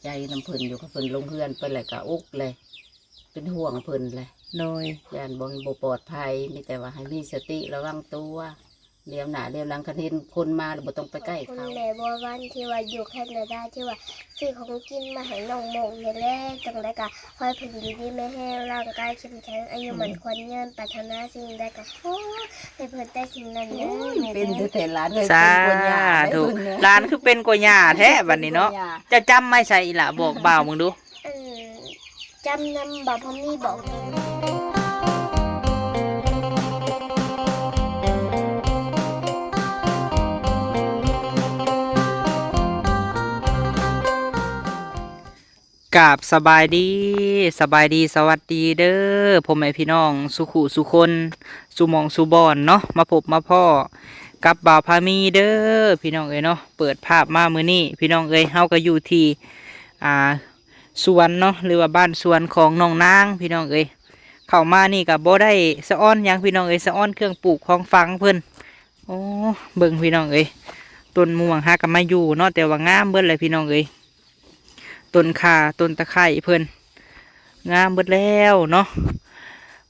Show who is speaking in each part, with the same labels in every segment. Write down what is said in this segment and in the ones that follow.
Speaker 1: ใจน้ำเพิ่นอยู่กับเพิ่นลงเฮือนไปเลยก็อุกเลยเป็นห่วงเพิ่นเลย
Speaker 2: โดย
Speaker 1: ย่านบ่ปลอดภัยมีแต่ว่าให้มีสติระวังตัวเลี้ยวหน้าเลี้ยวหลังคันเห็นคนมาแล้วบ่ต้องไปใกล้
Speaker 3: คุณ
Speaker 1: เขา
Speaker 3: แม่บัววันที่ว่าอยู่แคนาดาที่ว่าซื้อของกินมาให้น้องโมงในแรกจังได้ก็คอยเพิ่นดีๆไม่แห้งร่างกายเข้มแข็งอายุเหมือนคนเงินปรารถนาสิ่งใดก็ขอให้เพิ่นได้สิ่งนั้นเด้อ
Speaker 1: เป็นแต่หลานเลย
Speaker 2: สา
Speaker 1: เป็นคนยา
Speaker 2: ธุหลานคือเป็นกว่าหญ้าแท้บัดนี้เนาะจะจำไม่ใช่อีหล่ะบอกบ่าวมึงดู
Speaker 3: อืมจำนำบอกพ่อมีบอก
Speaker 2: กราบสบายดีสบายดีสวัสดีเด้อพ่อแม่พี่น้องสุขุสุคนสุหมองสุบอนเนาะมาพบมาพ่อกับบ่าวพามีเด้อพี่น้องเอ้ยเนาะเปิดภาพมามื้อนี้พี่น้องเอ้ยเฮาก็อยู่ที่อ่าสวนเนาะหรือว่าบ้านสวนของน้องนางพี่น้องเอ้ยเข้ามานี่ก็บ่ได้สะอ้อนหยังพี่น้องเอ้ยสะอ้อนเครื่องปลูกของฟังเพิ่นโอ้เบิ่งพี่น้องเอ้ยต้นม่วงหาก็มาอยู่เนาะแต่ว่างามเบิดเลยพี่น้องเอ้ยต้นข่าต้นตะไคร้เพิ่นงามเบิดแล้วเนาะ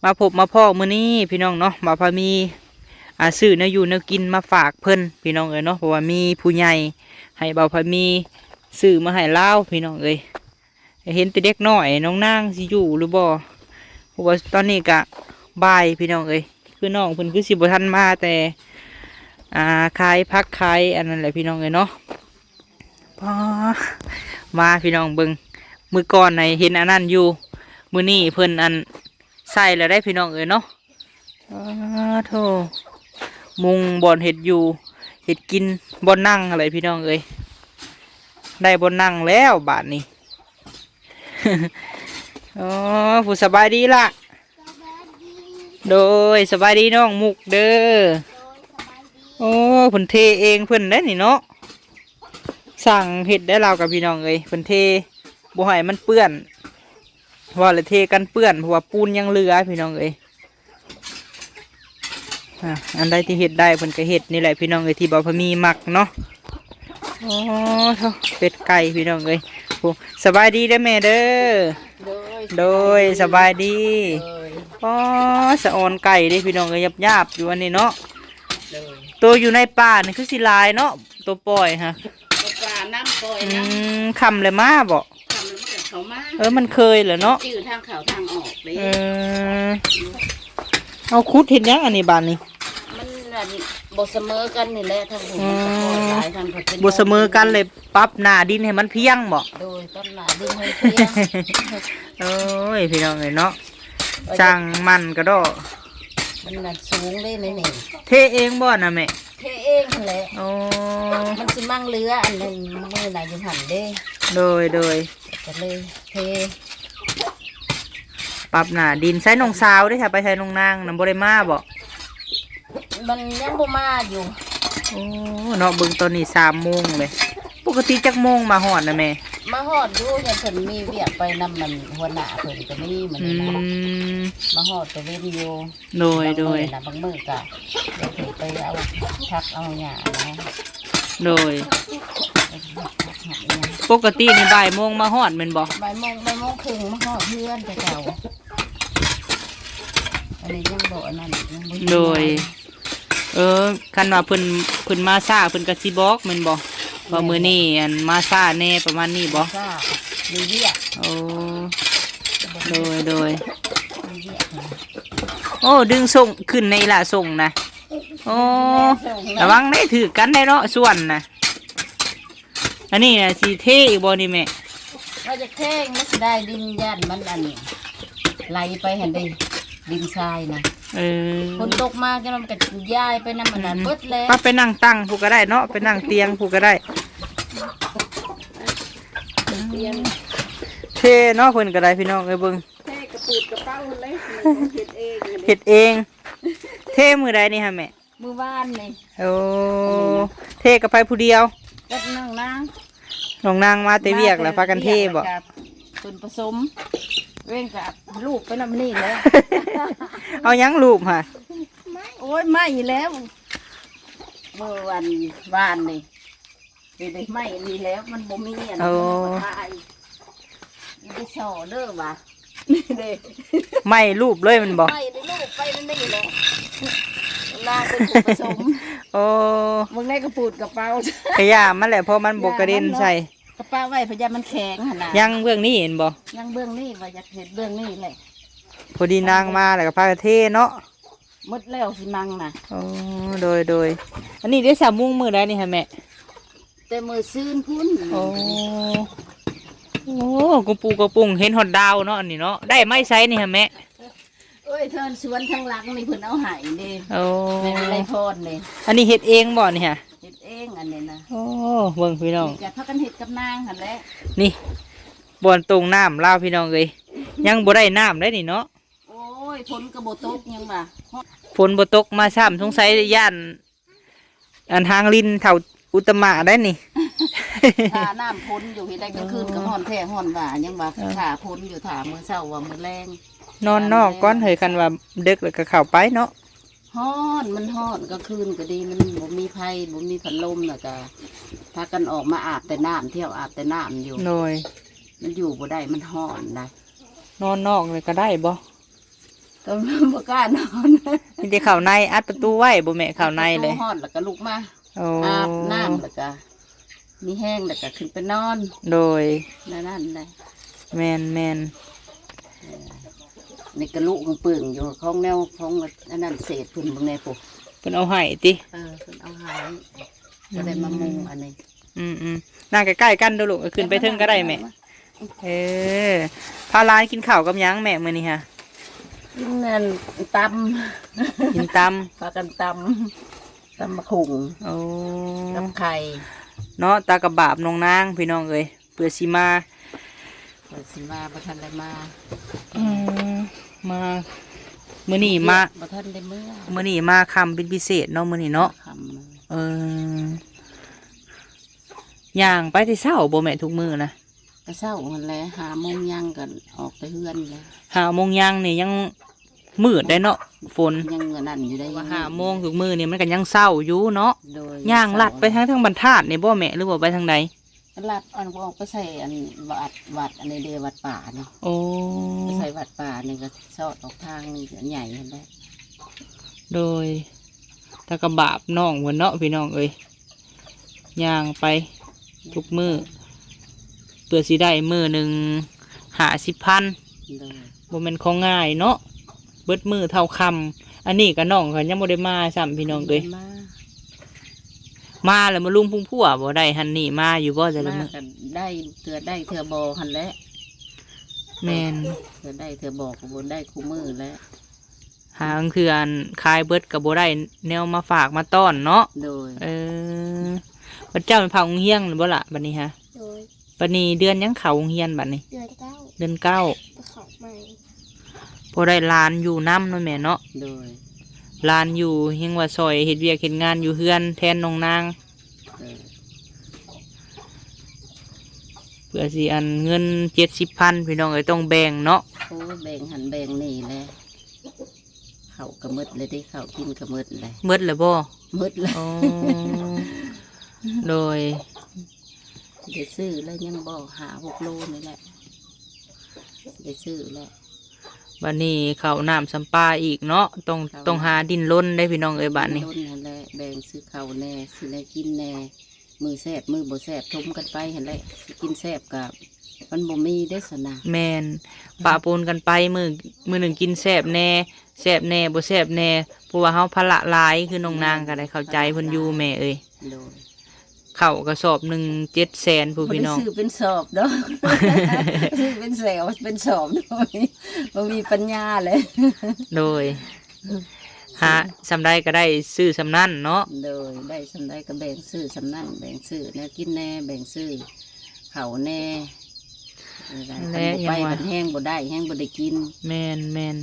Speaker 2: มาพบมาพ่อมื้อนี้พี่น้องเนาะบ่าวพามีซื้อเนื้ออยู่เนื้อกินมาฝากเพิ่นพี่น้องเอ้ยเนาะเพราะว่ามีผู้ใหญ่ให้บ่าวพามีซื้อมาให้เล่าพี่น้องเอ้ยเห็นแต่เด็กน้อยน้องนางสิอยู่หรือบ่เพราะว่าตอนนี้กะบ่ายพี่น้องเอ้ยคือน้องเพิ่นคือสิบ่ทันมาแต่ขายพักขายอันนั้นแหละพี่น้องเอ้ยเนาะพอมาพี่น้องเบิ่งมือก่อนในเห็นอันนั้นอยู่มือนี่เพิ่นอันใส่แล้วได้พี่น้องเอ้ยเนาะโธ่มุงบอนเห็ดอยู่เห็ดกินบอนนั่งอะไรพี่น้องเอ้ยได้บอนนั่งแล้วบาทนี้ อ๋อผู้สบายดีล่ะโดยสบายดีน้องมุกเด้อโอ้เพิ่นเทเองเพิ่นได้นี่เนาะสั่งเห็ดได้เรากับพี่น้องเอ้ยเพิ่นเทบ่ให้มันเปื้อนว่าเลยเทกันเปื้อนเพราะว่าปูนยังเหลือพี่น้องเอ้ยอันใดที่เห็ดได้เพิ่นก็เห็ดนี่แหละพี่น้องเอ้ยที่บ่าวพามีมักเนาะโอ้เป็ดไก่พี่น้องเอ้ยโอ้สบายดีเด้อแม่เด้อโดยสบายดีอ๋อสะออนไก่เด้พี่น้องเอ้ยหยาบๆอยู่อันนี้เนาะตัวอยู่ในป่านี่คือสิลายเนาะตัวปล่อยฮะ
Speaker 1: ปลาน้ำปล่อยน้
Speaker 2: ำคำเลยมาบ่
Speaker 1: ำแล้วเขามา
Speaker 2: มันเคยเหรอเนาะ
Speaker 1: จืดทางเขาทางออกเลย
Speaker 2: เอาคุดเห็นยังอันนี้บานนี้
Speaker 1: มันบดเสมอกันนี่แหละทางผมหลายทางเป็น
Speaker 2: บดเสมอกันเลยปรับหน้าดินให้มันเพียงบ่
Speaker 1: โดยต้นหนาดินให้เพียง
Speaker 2: โอ้ยพี่น้องเลยเนาะจังมันกระโดด
Speaker 1: มันน่ะสูงเลยนี่
Speaker 2: เทเองบ่นะแม่
Speaker 1: เทเองแหละ
Speaker 2: โอ้
Speaker 1: มันสิมั่งเรืออันนึงมือไหนอยู่หันเด้
Speaker 2: โดย
Speaker 1: ก็เลยเท
Speaker 2: ปรับหน้าดินใช้นงสาวได้ค่ะไปใช้นงนางน้ำบริมาบ่
Speaker 1: มันยังบ่มาอยู่
Speaker 2: โอ้เนาะเบิ่งตอนนี้3 โมงเลยปกติจักโมงมาหอดนะแม่
Speaker 1: มาหอดอยู่ยังเพิ่นมีเวียกไปนำมันหัวหน้าเพิ่นก็มีมันนะมาหอดไปเล่นอยู่
Speaker 2: โดย
Speaker 1: นะบางมื้อก็เดี๋ยวเพิ่นไปเอาทักเอาหญ้านะ
Speaker 2: โดยปกตินี่บ่าย โมงมาหอดแม่นบ่
Speaker 1: บ่ายโมงครึ่งมาหอดเพื่อนแต่เก่าอันนี้ยังบ่อันนั้นยังบ่
Speaker 2: โดยคันว่าเพิ่นมาซ่าเพิ่นก็สิบอกแม่นบ่ว่ามื้อนี้อันมาซ่าแน่ประมาณนี้บ่
Speaker 1: ซ่ามีเวียก
Speaker 2: โอ้โดยโอ้ดึงส่งขึ้นในล่ะส่งนะโอ้ระวังได้ถือกันได้เนาะส่วนนะอันนี้น่ะสิเทอีกบ่นี่แม่
Speaker 1: เราจะแท่งมันสิได้ดินย่านมันอันนี้ไหลไปเห็นได้ดินทรายนะฝนตกมาจะมันก็ย้ายไปน้ำมันเบิดแล้ว
Speaker 2: ไปนั่งตั้งผู้ก็ได้เนาะไปนั่งเตียงผู้ก็ได้เทเนาะเพิ่นก็ได้พี่น้องเอ้ยเบิ่ง
Speaker 1: เทกระปูดกระเป๋าเลย
Speaker 2: เฮ็ดเองเทมือใดนี่ฮะแม่
Speaker 1: มือวานนี่
Speaker 2: โอ้เทกับไปผู้เดียว
Speaker 1: กับน้
Speaker 2: องนางมาแต่เวียกแล้วพากันเทบ่
Speaker 1: ส่วนผสมเว้งกับลูกไปนำนี่แล้ว
Speaker 2: เอายังลูกฮะ
Speaker 1: โอ้ยไม่แล้วเมื่อวานนี่เป็นไม่นี่แล้วมันบ่มีอันนี้ ห่อเด้อว่ะนี่เด้
Speaker 2: ไม่รูปเลยมันบอก
Speaker 1: ไปในลูกไปนั่นนี่แหละลาเป็นผู้ผสม
Speaker 2: โอ้
Speaker 1: มึงได้กระปูดกระเป๋า
Speaker 2: ขยามันแหละเพราะมันบกกระเด็นใส่
Speaker 1: กระเป๋าไว้พยามันแข็งหั่นน่ะ
Speaker 2: ยังเบื้องนี้เห็นบ่
Speaker 1: ยังเบื้องนี้ว่าอยากเห็นเบื้องนี้แหละ
Speaker 2: พอดีนางมาแล้วก็พาเทเนาะ
Speaker 1: หมดแล้วสิมังน่ะ
Speaker 2: โอ้โดยอันนี้ได้3 โมงมื้อใดนี่ฮะแม่
Speaker 1: แต่มือซื่นพุ่น
Speaker 2: โอ้กูปูกระปุงเห็นหอดดาวเนาะอันนี้เนาะได้ไม้ใช้นี่ฮะแม่
Speaker 1: เอ้ยเทินสวนทางหลังนี่เพิ่นเอาใหายเด้
Speaker 2: โอ้
Speaker 1: ไม่เป็นไรพรนี่
Speaker 2: อันนี้เฮ็ดเองบ่นี่ฮะ
Speaker 1: เฮ็ดเองอันนี้นะ
Speaker 2: โอ้เบิ่งพี่น้อง
Speaker 1: นี่ก็พากันเฮ็ดกับนางหั่นแหละ
Speaker 2: นี่บ่อนตรงน้ำลาวพี่น้องเอ้ยยังบ่ได้น้ำได้นี่เนาะ
Speaker 1: โอ้ยฝนก็บ่ตกยังว่า
Speaker 2: ฝนบ่ตกมาซ้ำสงสัยย่านอันทางลินเท่าอุตมะได้นี่
Speaker 1: ถ้าน้ำพ้นอยู่เฮ็ดได้กลางคืนก็ฮ้อนแท้ฮ้อนว่ายังว่าถ้าพ้นอยู่ถ้ามื้อเช้าว่ามื้อแลง
Speaker 2: นอนนอกก้อนเฮยคันว่าดึกแล้วก็เข้าไปเนาะ
Speaker 1: ฮ้อนมันฮ้อนกลางคืนก็ดีมันบ่มีไผบ่มีพัดลมน่ะก็พากันออกมาอาบแต่น้ำเที่ยวอาบแต่น้ำอยู่
Speaker 2: โดย
Speaker 1: มันอยู่บ่ได้มันฮ้อนนะ
Speaker 2: นอนนอกเลยก็ได้บ่
Speaker 1: ก็บ่กล้านอน
Speaker 2: มีแต่เข้าในอัดประตูไว้บ่แม่เข้าในเลย
Speaker 1: ฮ้อนแล้วก็ลุกมา
Speaker 2: โอ้
Speaker 1: อาบน้ำแล้วก็มีแห้งแล้วก็ขึ้นไปนอน
Speaker 2: โดย
Speaker 1: นั่นเลย
Speaker 2: แมน
Speaker 1: นี่กระลุกของปึ่งอยู่ของแนวของอันนั้นเศษพุ่นบางในปุ๊
Speaker 2: เพิ่นเอาให้ติ
Speaker 1: เพิ่นเอาหายก็ได้มามุงอันนี้
Speaker 2: นั่งใกล้ๆกันเด้อลูกเอาขึ้นไปเทิงก็ได้แม่เออพาหลานกินข้าวกับหยังแม่มื้อนี้ฮะ
Speaker 1: กินนั่นต
Speaker 2: กินตำ
Speaker 1: ำพากันตำมะขุง
Speaker 2: โอ้
Speaker 1: กับไข่
Speaker 2: เนาะตากระบาบน้องนางพี่น้องเอ้ยเปื่อสิมา
Speaker 1: เปิดสิมาบ่ทันได้มา
Speaker 2: มามื้อนี้มา
Speaker 1: บ่ทันได้เมื่อ
Speaker 2: มื้อนี้มาคำเป็นพิเศษเนาะมื้อนี้เนาะ
Speaker 1: คำเลย
Speaker 2: เออย่างไปที่เช้าบ่แม่ทุกมื้อนะ
Speaker 1: ก็เช้าหันแหละ5 โมงยังกันออกไปเฮือนเลย
Speaker 2: 5 โมงย่างนี่ยังมืดได้เนาะฝน
Speaker 1: ยังเงินนั่นอยู่ได้
Speaker 2: ว่า5 โมงทุกมื้อนี่มันก็ยังเช้าอยู่เนาะ
Speaker 1: โดย
Speaker 2: ย่างลัดไปทางบรรทัดนี่บ่แม่หรือว่าไปทางใด
Speaker 1: ลัดอันออกไปใส่อันวัดอันนี้เดวัดป่าเนาะ
Speaker 2: โอ้
Speaker 1: ไปใส่วัดป่านี่ก็ซอดออกทางนี่ก็ใหญ่เห็นไหม
Speaker 2: โดยตากระบาบน้องเพิ่นเนาะพี่น้องเอ้ยย่างไปทุกมื้อเพื่อสิได้มื้อหนึง50,000
Speaker 1: โดย
Speaker 2: บ่แม่นของง่ายเนาะเบิดมือเท่าคำอันนี้ก็น้องเขายังบ่ได้มาซ้ำพี่น้องเอ้ย
Speaker 1: มา
Speaker 2: มาแล้วมาลุงพุ่งพัวบ่ได้หันนี่มาอยู่บ่แต่ละมื้อ
Speaker 1: กันได้เถื่อได้เถื่อบอหันแหล้ว
Speaker 2: แม่น
Speaker 1: เถื่อได้เถื่อบอกก็บ่ได้คู่มือแล้ว
Speaker 2: หาอังคืออันคายเบิดก็บ่ได้แนวมาฝากมาต้อนเนาะ
Speaker 1: โดย
Speaker 2: บัดเจ้าเป็นเผาโรงเฮียงหรือบ่ล่ะบัดนี้ฮะ
Speaker 3: โดย
Speaker 2: บัดนี้เดือนยังเข้าโรงเฮียนบัดนี้
Speaker 3: เดือนเก้า
Speaker 2: เดือนเก้า
Speaker 3: ไปเขาใหม่
Speaker 2: บ่ได้หลานอยู่นำเนาะแม่เนาะ
Speaker 1: โดย
Speaker 2: หลานอยู่เฮงว่าซอยเฮ็ดเวียกเฮ็ดงานอยู่เฮือนแทนน้องนาง
Speaker 1: เออ
Speaker 2: เพื่อสิอันเงิน70,000พี่น้องเอ้ยต้องแบ่งเนาะ
Speaker 1: โอ้แบ่งหันแบ่งนี่แหละเขากระมืดเลยได้เขากินกระมืดเลย
Speaker 2: เบิดแล้วบ่
Speaker 1: มืดเลย
Speaker 2: อ๋อโดย
Speaker 1: ได้ซื้อแล้วยังบอก5-6 โลนี่แหละได้ซื้อแล้ว
Speaker 2: บัดนี้ข้าวน้ำสำปลาอีกเนาะต้องหาดินล้นได้พี่น้องเอ้ยบัดนี้
Speaker 1: ต้นนั่นแหละแบ่งซื้อข้าวแน่ซื้อแน่กินแน่มือแซบมือบ่แซบทมกันไปเห็นแหละสิกินแซบกับมันบ่มีได้สนะ
Speaker 2: แมนปะปนกันไปมือหนึ่งกินแซ่บแน่บ่แซ่บแน่เพราะว่าเฮาภาระหลายคือน้องนางก็ได้เข้าใจเพิ่นอยู่แม่เอ้ย
Speaker 1: โดย
Speaker 2: เข้าวกระสอบหนึ่ง700,000ผู้
Speaker 1: บ่
Speaker 2: พี่
Speaker 1: ได้
Speaker 2: น้อง
Speaker 1: ซื้อเป็นสอบดอก ซื้อเป็นแสวเป็นสอบโดยบ่มีปัญญาเลย
Speaker 2: โดยหาสำใดก็ได้ซื้อสำนั้นเนาะ
Speaker 1: โดยได้สำได้ก็แบ่งซื้อสำนั่นแบ่งซื้อแน่กินแน่แบ่งซื้อเขาแน่อะไรกันบ่ไปมันแห้งบ่ได้แห้งบ่ได้กิน
Speaker 2: แม่น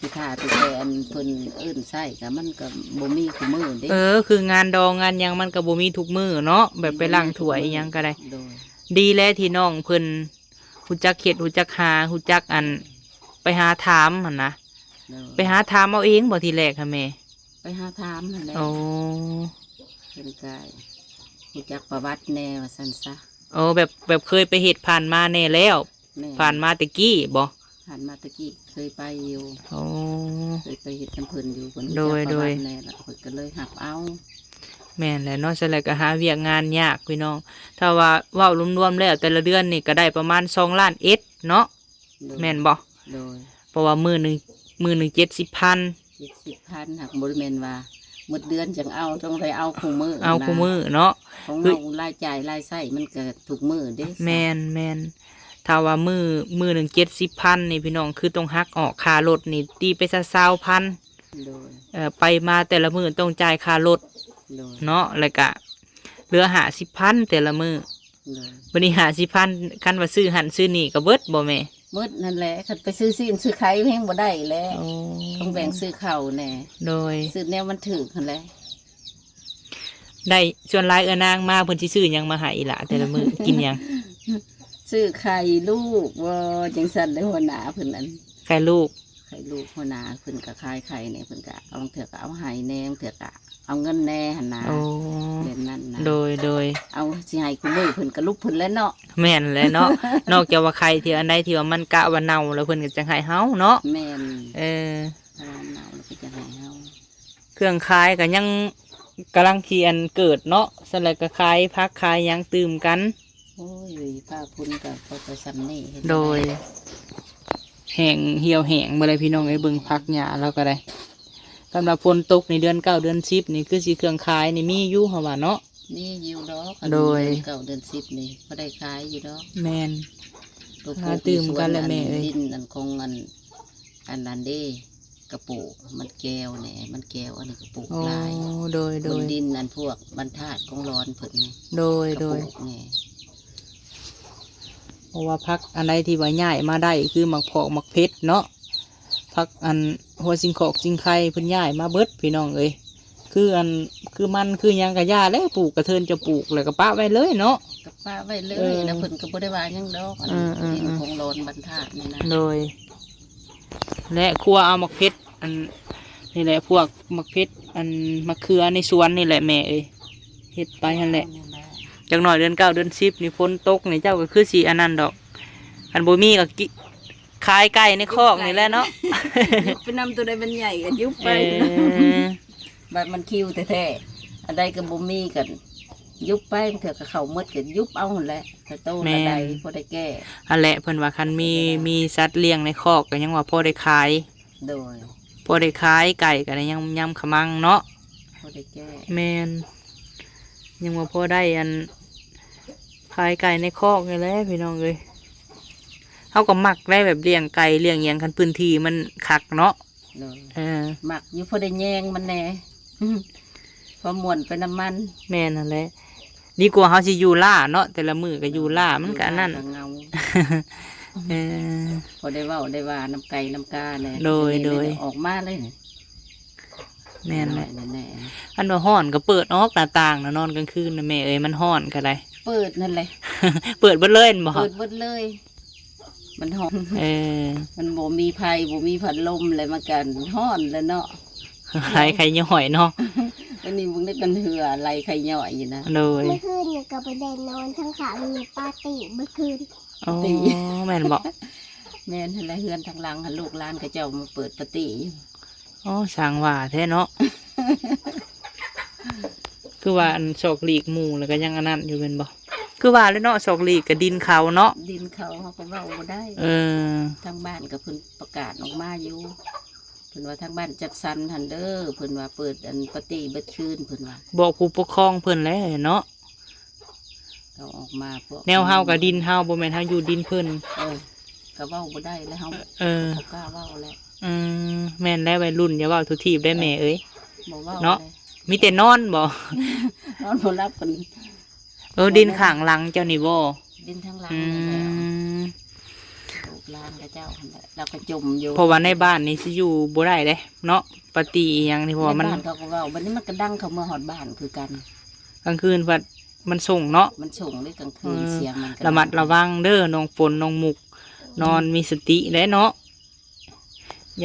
Speaker 1: ที่ขาที่แต่อันเพิ่นเอิ้นใส่ก็มันก็บ่มีคู่มือเด้
Speaker 2: คืองานดองงานหยังมันก็บ่มีทุกมื้อเนาะแบบไปล้างถ้วยอิหยังก็ได้
Speaker 1: โดย
Speaker 2: ดีแล้วที่น้องเพิ่นฮู้จักเฮ็ดฮู้จักหาฮู้จักอันไปหาถามหั่นนะ
Speaker 1: โดย
Speaker 2: ไปหาถามเอาเองบ่ทีแรกค่ะแม่
Speaker 1: ไปหาถามนั่นแหละ
Speaker 2: โอ้
Speaker 1: เพิ่นก็รู้จักประวัติแน่ว่าซั่นซะ
Speaker 2: แบบเคยไปเฮ็ดผ่านมาแน่แล้ว
Speaker 1: แม่
Speaker 2: ผ่านมาตะกี้บ่
Speaker 1: ผ่านมาตะกี้เคยไปอยู่
Speaker 2: โอ้
Speaker 1: เคยไปเฮ็ดน้ำเพิ่นอยู่เพิ่น
Speaker 2: โดย
Speaker 1: จักประวัติ
Speaker 2: โดย
Speaker 1: แน่แล้วเพิ่นก็เลยหับเอา
Speaker 2: แม่นแหละเนาะฉะนั้นก็หาเวียกงานยากพี่น้องถ้าว่าเว้ารวมๆแล้วแต่ละเดือนนี่ก็ได้ประมาณ2 ล้านเอ็ดเนาะ
Speaker 1: โดย
Speaker 2: แม่นบ่
Speaker 1: โดย
Speaker 2: เพราะว่ามื้อหนึง70,000
Speaker 1: 70,000หักบ่ได้แม่นว่าหมดเดือนจังเอาต้องได้เอาคู่มื้อ
Speaker 2: เอาคู่มื้อเนาะ
Speaker 1: ของ
Speaker 2: คือ
Speaker 1: เรารายจ่ายรายใช้มันก็ถูกมื้อเด้
Speaker 2: แม่นถ้าว่ามื้อหนึง70,000นี่พี่น้องคือต้องหักออกค่ารถนี่ตีไปซะ20,000
Speaker 1: โดย
Speaker 2: ไปมาแต่ละมื้อต้องจ่ายค่ารถ
Speaker 1: โดย
Speaker 2: เนาะแล้วก็เหลือ50,000แต่ละมื้อ
Speaker 1: โดย
Speaker 2: วันนี้50,000คันว่าซื้อหันซื้อนี่ก็เบิดบ่แม่
Speaker 1: หมดนั่นแหละคันไปซื้อซีนซื้อไข่แพงบ่ได้แล้ว
Speaker 2: โอ้
Speaker 1: ต้องแบ่งซื้อข้าวแน่
Speaker 2: โดย
Speaker 1: ซื้อแนวมันถูกหั่นแหละ
Speaker 2: ได้ส่วนหลายนางมาเพิ่นสิซื้อหยังมาให้อีหล่ะแต่ละมื้อ กินหยัง
Speaker 1: ซื้อไข่ลูกว่าจังซั่นเลยหัวหน้าเพิ่นนั่น
Speaker 2: ไข่ลูก
Speaker 1: ไข่ลูกหัวหน้าเพิ่นก็ขายไข่เนี่ยเพิ่นก็เอาเถื่อก็เอาให้แหน่เถื่อก็เอาเงินแหน่หั่นน่ะ
Speaker 2: โอ้
Speaker 1: แบบนั้นนะ
Speaker 2: โดย
Speaker 1: เอาสิให้คุณมือเพิ่นก็ลุกเพิ่นแล้วเนาะ
Speaker 2: แม่นแหละเนาะ นอกจากว่าไข่ที่อันใดที่ว่ามันกะว่าเน่าแล้วเพิ่นก็จะให้เฮาเนาะ
Speaker 1: แม่น
Speaker 2: เออ
Speaker 1: ทานเอาแล้วก็จะให้เฮา
Speaker 2: เครื่องขายก็ยังกำลังเขียนเกิดเนาะสลัดก็ขายพักขายหยังตื่มกัน
Speaker 1: โอ้ยป้าพุ่นก็พอไปซ้ำนี่เฮ็ด
Speaker 2: โดย
Speaker 1: ได้
Speaker 2: แห้งเหี่ยวแห้งบ่เลยพี่น้องเอ้ยเบิ่งพักหญ้าแล้วก็ได้สำหรับฝนตกในเดือน9เดือน10นี่คือสิเครื่องขายนี่มีอยู่เฮาว่าเนาะ
Speaker 1: นี่อยู่ดอก
Speaker 2: โดย
Speaker 1: เก่าเดือน10นี่ก็ได้ขายอยู่ดอก
Speaker 2: แม่น
Speaker 1: ตัว
Speaker 2: หาตื่มกันแหละแม่เอ้ย
Speaker 1: ดินอันคงอันนั้นเด้กระปุกมันแก้วแหน่มันแก้วอันนี้กระปุก
Speaker 2: โอ้
Speaker 1: ลาย
Speaker 2: โดย
Speaker 1: บนดินอันพวกบรรทัดของร้อนเพิ่นนี่
Speaker 2: โดย
Speaker 1: กระ
Speaker 2: โดย
Speaker 1: ปุกนี่
Speaker 2: เพราะว่าพักอันใดที่ว่าย้ายมาได้คือหมักพอกหมักเพชรเนาะพักอันหัวสิงขอกสิงไข่เพิ่นย้ายมาเบิดพี่น้องเอ้ยคืออันคือมันคือหยังกะยาแล้วปลูกกระเทินจะปลูกแล้วก็ปะไว้เลยเนาะ
Speaker 1: กับป้าไว้เล
Speaker 2: เอย อ
Speaker 1: แล้วเพิ่นก็บ่ได้ว่าหยังดอกอัน
Speaker 2: อืม
Speaker 1: ดินของร้อนบรรทัดนี่นะ
Speaker 2: โดย และครัวเอาหมักเพชรอันนี่แหละพวกหมักเพชรอันมะเขือในสวนนี่แหละแม่เอ้ยเฮ็ดไปนั่นแหละ
Speaker 1: นี่แหละ
Speaker 2: จักหน่อยเดือน9เดือน10นี่ฝนตกนี่เจ้าก็คือสิอันนั้นดอก อันบ่มีก็ขายไก่ในคอกนี่แหละเนาะ
Speaker 1: ยุบไปนำตัวใดมันใหญ่ก็ยุบไป
Speaker 2: เออ
Speaker 1: บัดมันคิวแท้ๆอันใดก็บ่มีกันยุบไปเถอะก็เข้าหมดก็ยุบเอาหั่นแหละถ้าโตอันใดพอได้แก้
Speaker 2: อันแหละเพิ่นว่าคันมีสัตว์เลี้ยงในคอกก็ยังว่าพอได้ขาย
Speaker 1: โดย
Speaker 2: พอได้ขายไก่ก็ได้ยังยำขมังเนาะ
Speaker 1: พอได้แก้
Speaker 2: แม่นยังว่าพอได้อันขายไก่ในคอกนี่แหละพี่น้องเอ้ยเฮาก็มักได้แบบเลี้ยงไก่เลี้ยงหยังคันพื้นที่มันคักเนาะ
Speaker 1: โดย
Speaker 2: เออ
Speaker 1: หมักอยู่พอได้แยงมันแหน่ พอม่วนไปน้ำมัน
Speaker 2: แม่นนั่นแหละดีกว่าเฮาสิอยู่ล่าเนาะแต่ละมื้อก็อยู่ล่ามันก็อันนั้น
Speaker 1: เงา
Speaker 2: เออ
Speaker 1: พอได้เว้าได้ว่าน้ำไก่น้ำกาเนี่ย
Speaker 2: โดย
Speaker 1: นี่
Speaker 2: โดย
Speaker 1: ออกมาเลย
Speaker 2: แม่นแหละ
Speaker 1: แน่
Speaker 2: อันว่าฮ้อนก็เปิดออกหน้าต่างนะนอนกลางคืนนะแม่เอ้ยมันฮ้อนก็ได้
Speaker 1: ๆเปิดนั่นแหละ
Speaker 2: เปิดเบิดเลยบ่
Speaker 1: เปิดหมดเลย มันหอม
Speaker 2: เออ
Speaker 1: มันบ่มีไฟบ่มีพัดลมอะไรมากันฮ้อนแล้วเนาะ
Speaker 2: ใครใครย่อยเนาะ
Speaker 1: อันนี้มึงได้กันเหืออะไรใครย่อยอยู่นะ
Speaker 2: โดย
Speaker 3: เมื่อคืนเนี่ยก็ไปเดินนอนทั้งขามีปาร์ตี้เมื่อคืน
Speaker 2: อ๋อแม่นบอก
Speaker 1: แม่นหั่นแหละเฮือนทางหลังหันลูกหลานก็เจ้ามาเปิดปาร์ตี้อยู่
Speaker 2: อ๋อสร้างว่าแท้เนาะ คือว่าอันโศกหลีกหมู่แล้วก็ยังอันนั้นอยู่เป็นบ่คือว่าเลยเนาะโศกหลีกกับดินเขาเนาะ
Speaker 1: ดินเขาก็เว้าบ่ได้
Speaker 2: เออ
Speaker 1: ทางบ้านก็เพิ่นประกาศออกมาอยู่เพิ่นว่าทางบ้านจัดสรรหันเด้อเพิ่นว่าเปิดอันปาร์ตี้เบิดคืนเพิ่นว่า
Speaker 2: บอกผู้ปกครองเพิ่นแล้วเนาะ
Speaker 1: เขาออกมาพวก
Speaker 2: แนวเฮากับดินเฮาบ่แม่นเฮาอยู่ดินเพิ่น
Speaker 1: ก็เว้าบ่ได้แล้วเฮา
Speaker 2: เออ
Speaker 1: บ่กล้าเว้าแล้ว
Speaker 2: แม่นแล้ววัยรุ่นอย่าเว้าทุกทีบได้แม่เอ้ย
Speaker 1: บ่เว้า
Speaker 2: เนาะ
Speaker 1: เลย
Speaker 2: มีแต่นอนบ่
Speaker 1: นอนบ่รับกัน
Speaker 2: ดินข้างหลังเจ้านี่บ่
Speaker 1: ดินทางหลัง
Speaker 2: อื
Speaker 1: นั่นแหละ
Speaker 2: ม
Speaker 1: ลูกหลานกับเจ้าหั่นแหละเราก็จมอยู่
Speaker 2: เพราะว่าในบ้านนี่สิอยู่บ่ได้เด้เนาะปกติอหยังนี่เพราะว่ามัน
Speaker 1: ในบ้านเขาก็เว้าบัดนี้มันก็ดังเข้ามาฮอดบ้านคือกัน
Speaker 2: กลางคืนว่ามันส่งเนาะ
Speaker 1: มันส่งในกลางคืนเสียงมันก็
Speaker 2: ระมัดระวังเด้อน้องฝนน้องมุก นอนมีสติได้เนาะ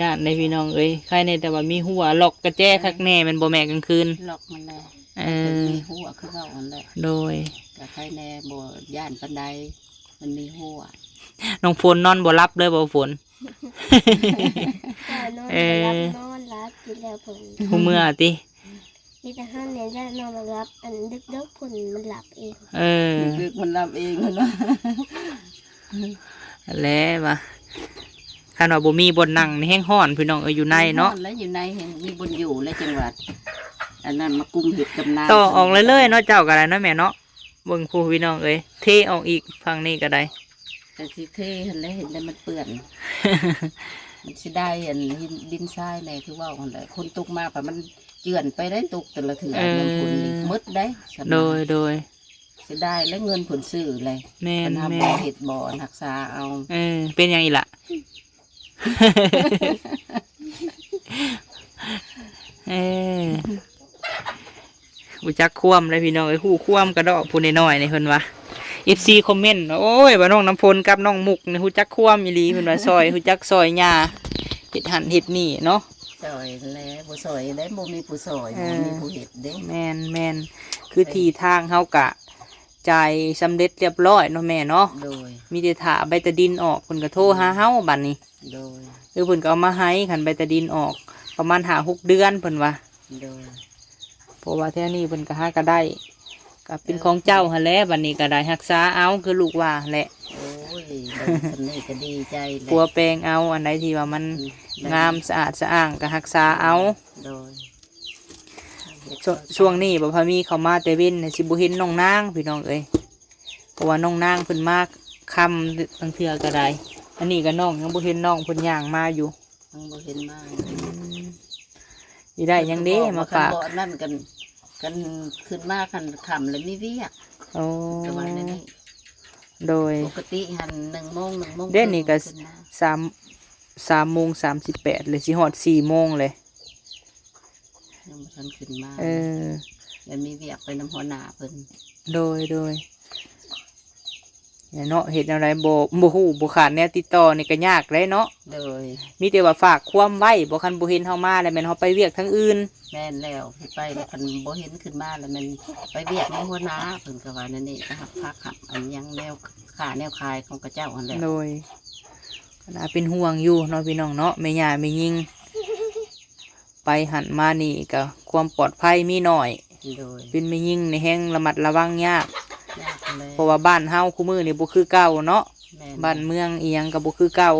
Speaker 2: ญาติในพี่น้องเอ้ยใครในแต่ว่ามีหัวหลอกกระแจคักแน่แมันบ่แม่กลางคืน
Speaker 1: ล็อกมันแหละ
Speaker 2: เออ
Speaker 1: มีหัวคือเว้าอันแหละ
Speaker 2: โดย
Speaker 1: ก็ใครแน่บ่ย่านปานใดมันมีหัว
Speaker 2: น้องฝนนอนบ่รับเลยบ่ฝน
Speaker 3: แต่นอน
Speaker 2: เอ
Speaker 3: มา
Speaker 2: อ
Speaker 3: รับนอนรับกินแล้วผล
Speaker 2: ผู้เมื่อติ
Speaker 3: มีแต่ห้ามเนี่ยจะนอนมารับอันดึกๆผลมันหลับเอง
Speaker 2: เออ
Speaker 1: ดึกๆมันรับเองเนาะ
Speaker 2: แล้วว่าคันว่าบ่มีบนนั่งนี่แห้งฮ้อนพี่น้องอยู่ในเนาะ
Speaker 1: แล้วอยู่ในเห็นมีบนอยู่และจังหวัดอันนั้นมากุมเห็ดกำนา
Speaker 2: ต่อออกเรื่อยๆเนาะเจ้าก็ได้เนาะแม่เนาะเบิ่งผู้พี่น้องเอ้ยเทออกอีกฝั่งนี้ก็ได้
Speaker 1: แต่สิเท่เห็นแล้วเห็นแล้วมันเปื่อน มันสิได้อันดินทรายในคือว่าคนเลยคนตกมาปะมันเจือนไปได้ตกแต่ละเถื่อเงินผลนี่หมดได้สำหรับ
Speaker 2: โดย
Speaker 1: สิได้แล้วเงินผลซื้อเลย
Speaker 2: แม่
Speaker 1: มัน นทำ
Speaker 2: แม่
Speaker 1: บ่อเห็ดบ่อรักษาเอา
Speaker 2: เป็นหยังอีกล่ะ เอออุจักคว่ำเลยพี่น้องไอ้คู่คว่ำกระดอกพูนน้อยๆในเพิ่นว่า FC คอมเมนต์โอ้ยว่าน้องน้ำฝนกับน้องมุกนี่ฮู้จักคว่ำอีหลีเพิ่นว่าซอยฮู้จักซอยหญ้าเฮ็ดหั่นเฮ็ดนี่เนาะ
Speaker 1: ซอยแล้วบ่ซอยแล้วบ่มีผู้ซอย
Speaker 2: เอ
Speaker 1: บ่
Speaker 2: อ
Speaker 1: มีผู้เห็ดเด้
Speaker 2: แม่นคือที่ทางเฮากะจ่ายสำเร็จเรียบร้อยเนาะแม่เนาะ
Speaker 1: โดย
Speaker 2: มีแต่ถาใบตะดินออกเพิ่นก็โทรหาเฮาบัดนี้
Speaker 1: โดย
Speaker 2: หรือเพิ่นก็เอามาให้คันใบตะดินออก ประมาณ5-6 เดือนเพิ่นว่า
Speaker 1: โดย
Speaker 2: เพราะว่าแถวนี้เพิ่นก็หาก็ได้ก็เป็นของเจ้าหั่นแหละบัดนี้ก็ได้รักษาเอาคือลูกว่าแหละ
Speaker 1: โอ้ยได้สำนี้ก็ดีใจเลย
Speaker 2: ปัวแปลงเอาอันใดที่ว่ามันงามสะอาดสะอ้างก็รักษาเอา
Speaker 1: โดย
Speaker 2: ช่วงนี้บ่พามีเข้ามาแต่เว้นน่ะสิบ่เห็นน้องนางพี่น้องเอ้ยเพราะว่าน้องนางเพิ่นมากค่ำบางเทื่อก็ได้อันนี้ก็น้องยังบ่เห็นน้องเพิ่นย่างมาอยู่
Speaker 1: ทั้งบ่เห็นมา
Speaker 2: สิได้หยังเด้มาฝาก
Speaker 1: คันบ่นั่นกันขึ้นมาคันค่ำแล้วมีเวียก
Speaker 2: โอ้
Speaker 1: แต่วันนี้
Speaker 2: โดย
Speaker 1: ปกติหัน1 โมง
Speaker 2: เด้นี่ก็
Speaker 1: ขึ้นมา
Speaker 2: 3:38เลยสิฮอด4 โมงเลย
Speaker 1: ยังบ่ทันขึ้นมา
Speaker 2: เออ
Speaker 1: แล้วมีเวียกไปน้ำหัวหน้าเพิ่น
Speaker 2: โดยเนี่ยเนาะเฮ็ดอะไรบ่ฮู้บ่ขาดแนวติดต่อนี่ก็ยากเลยเนาะ
Speaker 1: โดย
Speaker 2: มีแต่ว่าฝากความไว้บ่คันบ่เห็นเฮามาแล้วแม่นเฮาไปเวียกทั้งอื่น
Speaker 1: แม่นแล้วที่ไปแล้วคันบ่เห็นขึ้นมาแล้วมันไปเวียกในหัวหน้าเพิ่นก็ว่านั่นนี่นะครับพักหับอันยังแนวขาแนวคายของกระเจ้าหั่นแหละ
Speaker 2: โดยก็น่าเป็นห่วงอยู่เนาะพี่น้องเนาะแม่ย่าแม่ยิงไปหันมานี่ก็ความปลอดภัยมีน้อย
Speaker 1: โดย
Speaker 2: เป็นแม่ยิงในแห้งระมัดระวังยาก
Speaker 1: ยากเลย
Speaker 2: เพราะว่าบ้านเฮาคู่มือนี่บ่คือเก่าเนาะ
Speaker 1: แม่น
Speaker 2: บ้านเมืองอีหยังก็บ่คือเก่า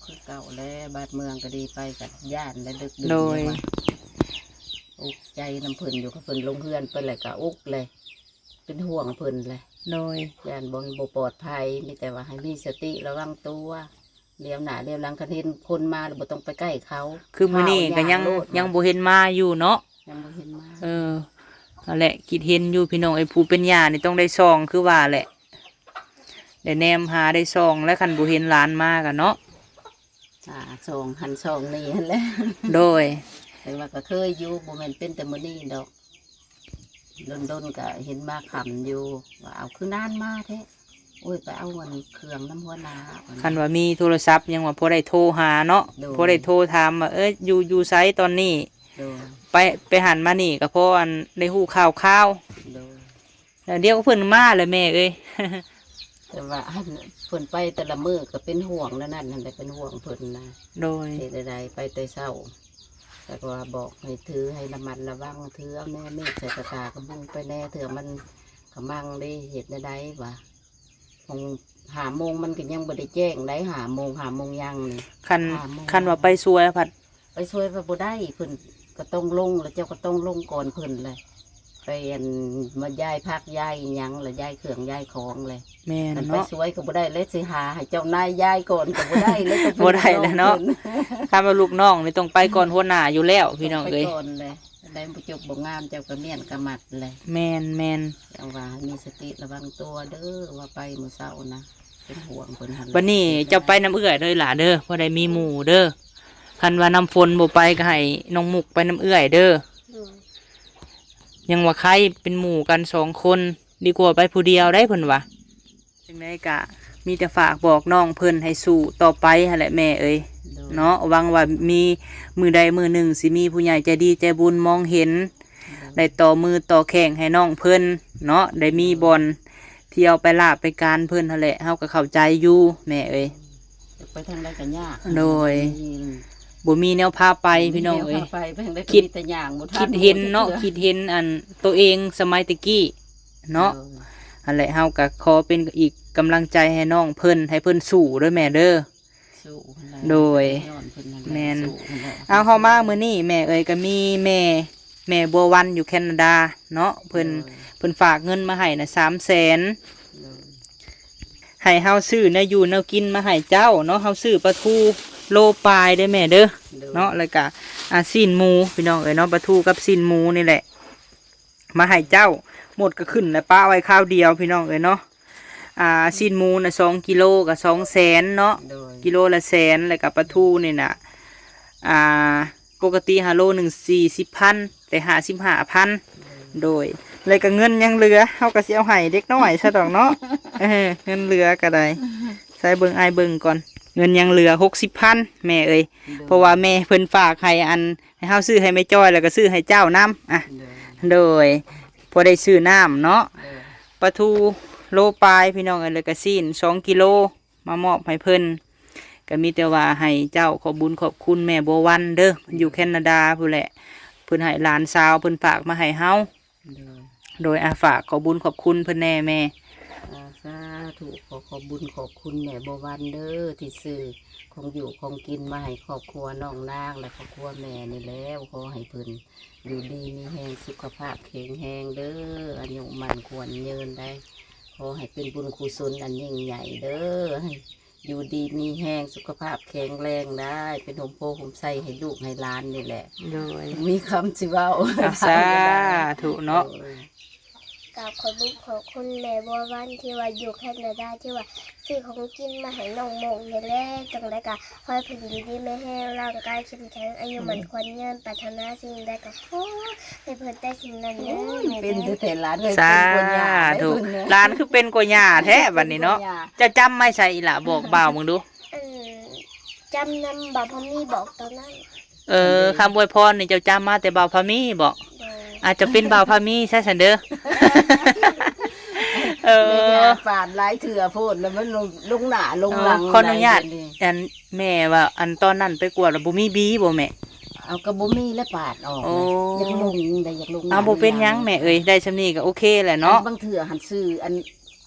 Speaker 1: คือเก่าแล้วบ้านเมืองก็ดีไปกับย่านและดึก
Speaker 2: โดย
Speaker 1: อุกใจน้ำเพิ่นอยู่กับเพิ่นลงเฮือนไปเลยก็อุกเลย เป็นห่วงเพิ่นเลย
Speaker 2: โดย
Speaker 1: ย่านบ่ปลอดภัยมีแต่ว่าให้มีสติระวังตัวเลี้ยวหน้าเลี้ยวหลังคันเห็นคนมาแล้วบ่ต้องไปใกล้เขา
Speaker 2: คือมื้อนี้ก็ยัง
Speaker 1: ข้าว
Speaker 2: ยังบ่เห็นมาอยู่เนาะ
Speaker 1: ยังบ่เห็นมา
Speaker 2: นั่นแหละคิดเห็นอยู่พี่น้องไอ้ผู้เป็นย่านี่ต้องได้ซองคือว่าแหละได้แนมหาได้ซองและคันบ่เห็นหลานมากันเนาะ
Speaker 1: ซองหันซองนี่หั่นแหละ
Speaker 2: โดย
Speaker 1: แต่ว่าก็เคยอยู่บ่แม่นเป็นแต่มื้อนี้ดอกดนๆก็เห็นมาขำอยู่ว่าเอาคือนานมาแท้โอ้ยไปเอาเงินเครื่องน้ำหัวหนา
Speaker 2: คันว่ามีโทรศัพท์ยังว่าพอได้โทรหาเนาะ
Speaker 1: โดย
Speaker 2: พอได้โทรถามว่าอยู่ไสตอนนี้
Speaker 1: โดย
Speaker 2: ไปหันมานี่ก็เพราะอันได้ฮู้ข่าว
Speaker 1: โดย
Speaker 2: แล้วเดี๋ยวก็เพิ่นมาเลยแม่เอ้ย
Speaker 1: แต่ว่าอันเพิ่นไปแต่ละมื้อก็เป็นห่วงนั่นนั่นแหละเป็นห่วงเพิ่นนะ
Speaker 2: โดย
Speaker 1: เหตุใดๆไปแต่เช้าแต่ก็ว่าบอกให้ถือให้ระมัดระวังถือเอาแน่มีดใส่กระตากระบุงไปแน่เถื่อมันกระมังได้เหตุใดๆวะคง5 โมงมันก็ยังบ่ได้แจ้งได้5 โมงยังนี่
Speaker 2: คันว่าไปสวยผัด
Speaker 1: ไปช่วยพระบุได้เพิ่นก็ต้องลงแล้วเจ้าก็ต้องลงก่อนเพิ่นเลยไปอันมาย้ายพักย้ายอิหยังแล้วย้ายเครื่องย้ายของเลย
Speaker 2: แม่น
Speaker 1: มันไป
Speaker 2: เนาะ
Speaker 1: ช่วยก็บ่ได้เลยสิหาให้เจ้านายย้ายก่อนก็บ่ได้เลยก็
Speaker 2: บ่ได้แล้วเนาะ ถ้ามาลูกน้องนี่ต้องไปก่อนหัวหน้าอยู่แล้วพี่น้อง
Speaker 1: ไป
Speaker 2: เอ้ย
Speaker 1: ก่อนเลยได้บ่จบบ่งามเจ้าก็เมียนกระมัดเลย
Speaker 2: แม่น
Speaker 1: เอาว่าให้มีสติระวังตัวเด้อว่าไปมื้อเช้านะเป็นห่วงเพิ่นหั่น
Speaker 2: วันนี้เจะไปน้ำเอื้อยเลยล่ะเด้อเพราะได้มีหมู่เด้อคันว่าน้ำฝนบ่ไปก็ให้น้องมุกไปน้ำเอื้อยเด้อ
Speaker 3: โดย
Speaker 2: ยังว่าใครเป็นหมู่กัน2 คนดีกว่าไปผู้เดียวได้เพิ่นว่าจังไดกะมีแต่ฝากบอกน้องเพิ่นให้สู้ต่อไปหั่นแหละแม่เอ้ย
Speaker 1: โดย
Speaker 2: เนาะหวังว่ามีมือใดมือหนึ่งสิมีผู้ใหญ่ใจดีใจบุญมองเห็นได้ต่อมือต่อแข่งให้น้องเพิ่นเนาะได้มีบอลท ที่เอาไปลาบไปการเพิ่นนั่นแหละเฮาก็เข้าใจอยู่แม่เอ้ย
Speaker 1: ไปทางใดก็ยาก
Speaker 2: โดย บ่มีแนวพาไปพี่น้องเอ้ย
Speaker 1: ไปทางใดก็
Speaker 2: คิด
Speaker 1: มีแต่ย่างบ่ทั
Speaker 2: คิดเห็นเนาะคิดเห็นอันตัวเองสมัยตะกี้เนาะอันแหละเฮาก็ขอเป็นอีกกำลังใจให้น้องเพิ่นให้เพิ่นสู้เด้อแม่เด้อ
Speaker 1: สู้พุ่นแหละ
Speaker 2: โดย
Speaker 1: ย้อนเพิ่นนั่นแหละ
Speaker 2: แม่น
Speaker 1: สู้พุ่นแหละ
Speaker 2: เอาเฮามามื้อนี้แม่เอ้ยก็มีแม่บัววันอยู่แคนาดาเนาะเพิ่นฝากเงินมาให้น่ะ300,000
Speaker 1: โดย
Speaker 2: ให้เฮาซื้อเนื้ออยู่เนื้อกินมาให้เจ้าเนาะเฮาซื้อปลาทูโลปลายเด้อแม่เด้อ
Speaker 1: โดย
Speaker 2: เนาะแล้วก็ซีนหมูพี่น้องเอ้ยเนาะปลาทูกับซีนหมูนี่แหละ มาให้เจ้าหมดก็ขึ้นแล้วป้าไว้ข้าวเดียวพี่น้องเอ้ยเนาะซีนหมูน่ะ2 กิโลกับ200,000เนาะ
Speaker 1: โดย
Speaker 2: กิโลละ100,000แล้วก็ปลาทูนี่น่ะปกติโลหนึ่ง40,000แต่55,000โดยเลยก็เงินยังเหลือเฮาก็สิเอาให้เด็กน้อยซะดอกเนาะ เงินเหลือก็ได้ใส่เบิ่งเบิ่งก่อนเงินยังเหลือ60,000แม่เอ้ยเพราะว่าแม่เพิ่นฝากให้ให้เฮาซื้อให้แม่จ้อยแล้วก็ซื้อให้เจ้าน้ำ
Speaker 1: โดย
Speaker 2: โดยพอได้ซื้อน้ำเนาะ
Speaker 1: โดย
Speaker 2: ปลาทูโลปลายพี่น้องเอ้ยเลยก็ซีน2 กิโลมามอบให้เพิ่นก็มีแต่ว่าให้เจ้าขอบุญขอบคุณแม่บัววันเด้ออยู่แคนาดาพู่นแหละเพิ่นให้หลานสาวเพิ่นฝากมาให้เฮา
Speaker 1: โดย
Speaker 2: โดยฝากขอบุญขอบคุณเพิ่นแน่แม่
Speaker 1: สาธุขอบุญขอบคุณแม่บัววันเด้อที่ซื้อของอยู่ของกินมาให้ครอบครัวน้องนางและครอบครัวแม่นี่แล้วขอให้เพิ่นอยู่ดีมีแรงสุขภาพแข็งแรงเด้ออายุมันควรยืนได้ขอให้เป็นบุญกุศลอันยิ่งใหญ่เด้อให้อยู่ดีมีแรงสุขภาพแข็งแรงได้ เป็นหมโพหมไส้ให้ลูกให้หล้านนี่แหละ
Speaker 2: โดย
Speaker 1: มีคำสิเว้า
Speaker 2: สาธุเนาะ
Speaker 3: กราบขอบคุณขอบคุณแม่บัววันที่ว่าอยู่แคนาดาที่ว่าซื้อของกินมาให้น้องมงในแรกจังได้กะคอยเพิ่นอยู่ดีไม่แห้งร่างกายเข้มแข็งอายุมันควรยืนปรารถนาสิ่งใดก็ขอให้เพิ่นได้สิ่งนั้นเด้อแม่
Speaker 1: เป็น
Speaker 3: เด้อ
Speaker 1: แต่หลานเลย
Speaker 2: สา
Speaker 1: เป็นคนยา
Speaker 2: ธุหลานคือเป็นกว่าหญ้าแท้บัดนี้เนาะจะจำไม่ใช่อีหล่ะบอกบ่าวมึงดู
Speaker 3: อันจำนำบ่าวพอมีบอกตอนนั้น
Speaker 2: คำอวยพรนี่เจ้าจำมาแต่บ่าวพามีบอก
Speaker 3: โดย
Speaker 2: อาจจะเป็นบ่าวพามีใช่สันเด้อ
Speaker 1: ไม่ยาฝาดหลายเถื่อโพดแล้วมันลงหน้าลงหลัง
Speaker 2: ขออนุญาตอันแม่ว่าอันตอนนั้นไปกวดแล้วบ่มีบีบ่แม่
Speaker 1: เอากระบุมีและปาดออก
Speaker 2: โอ้
Speaker 1: อยากลงได้อยากลง
Speaker 2: เอาบ่เป็นหยังแม่เอ้ยได้ซำนี้ก็โอเคแหละเนาะ
Speaker 1: บางเถื่อหันซื้ออัน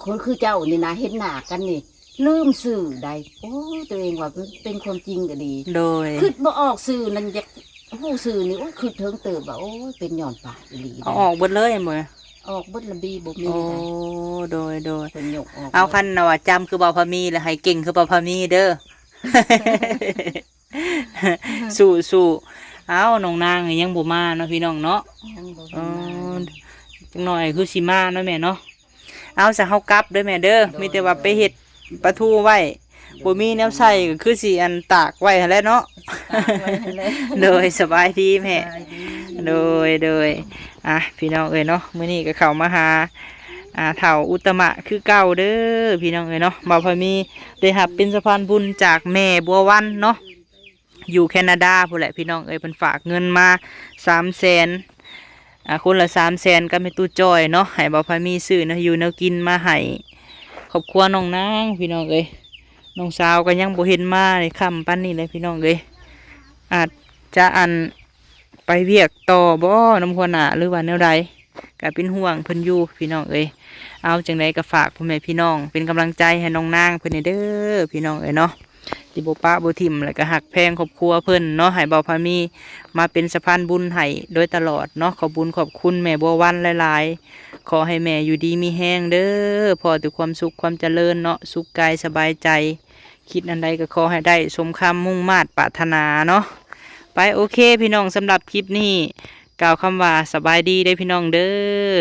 Speaker 1: คนคือเจ้านี่นะเห็นหน้ากันนี่ลืมซื้อได้โอ้ตัวเองว่าเป็นความจริงก็ดี
Speaker 2: โดย
Speaker 1: คิดบ่ออกซื้อนั่นอยากผู้ซื้อนี่โอ้คือเถิงเติบว่าโอ้เป็นหย่อนปากอีหลี
Speaker 2: เอาออกเบิดเลยบ่
Speaker 1: ออกเบิดละบีบ่มี
Speaker 2: โอ้
Speaker 1: ได้
Speaker 2: โดย
Speaker 1: เป็นหยกออก
Speaker 2: เอาคันน่ะว่าจำคือบ่าวพามีแล้วให้เก่งคือบ่าวพามีเด้อ สู้เอาน้องนางนี่ยังบ่มาเนาะพี่น้องเนาะ
Speaker 1: ยังบ่
Speaker 2: อ๋
Speaker 1: เห็
Speaker 2: อน
Speaker 1: มา
Speaker 2: จังหน่อยคือสิมาเนาะแม่เนาะเอาซะเฮากลับเด้อแม่เด้อมีแต่ว่าไปเฮ็ดปลาทูไว้บ่มีแนวใส่ก็คือสิอันตากไว้หั่นแหละเนาะ
Speaker 1: ตากไว้ให้เลย
Speaker 2: โดยสบายดีแม่
Speaker 1: สบายดี
Speaker 2: โดยพี่น้องเอ้ยเนาะมื้อนี้ก็เข้ามาหาเฒ่าอุตมะคือเก่าเด้อพี่น้องเอ้ยเนาะบ่าวพอมีได้รับเป็นสะพานบุญจากแม่บัววันเนาะอยู่แคนาดาพุ่นแหละพี่น้องเอ้ยเพิ่นฝากเงินมา300,000คนละ300,000ก็แม่ตู้จ้อยเนาะให้บ่าวพอมีซื้อเนาะอยู่แนวกินมาให้ครอบครัวน้องนางพี่น้องเอ้ยน้องสาวก็ยังบ่เห็นมาเลยค่ำปานนี้เลยพี่น้องเอ้ยอาจจะไปเวียกต่อบ่น้ำหัวหน้าหรือว่าแนวใดก็เป็นห่วงเพิ่นอยู่พี่น้องเอ้ยเอาจังไดก็ฝากพ่อแม่พี่น้องเป็นกำลังใจให้น้องนางเพิ่นเด้อพี่น้องเอ้ยเนาะที่บ่ปะบ่ทิ่มแล้วก็หักแพงครอบครัวเพิ่นเนาะให้เบาพามีมาเป็นสะพานบุญให้โดยตลอดเนาะขอบุญขอบคุณแม่บัววันหลายๆขอให้แม่อยู่ดีมีแห้งเด้อพอแต่ความสุขความเจริญเนาะสุขกายสบายใจ คิดอันใดก็ขอให้ได้สมคำมุ่งมาตรปรารถนาเนาะไปโอเคพี่น้องสำหรับคลิปนี้กล่าวคำว่าสบายดีได้อพี่น้องเด้อ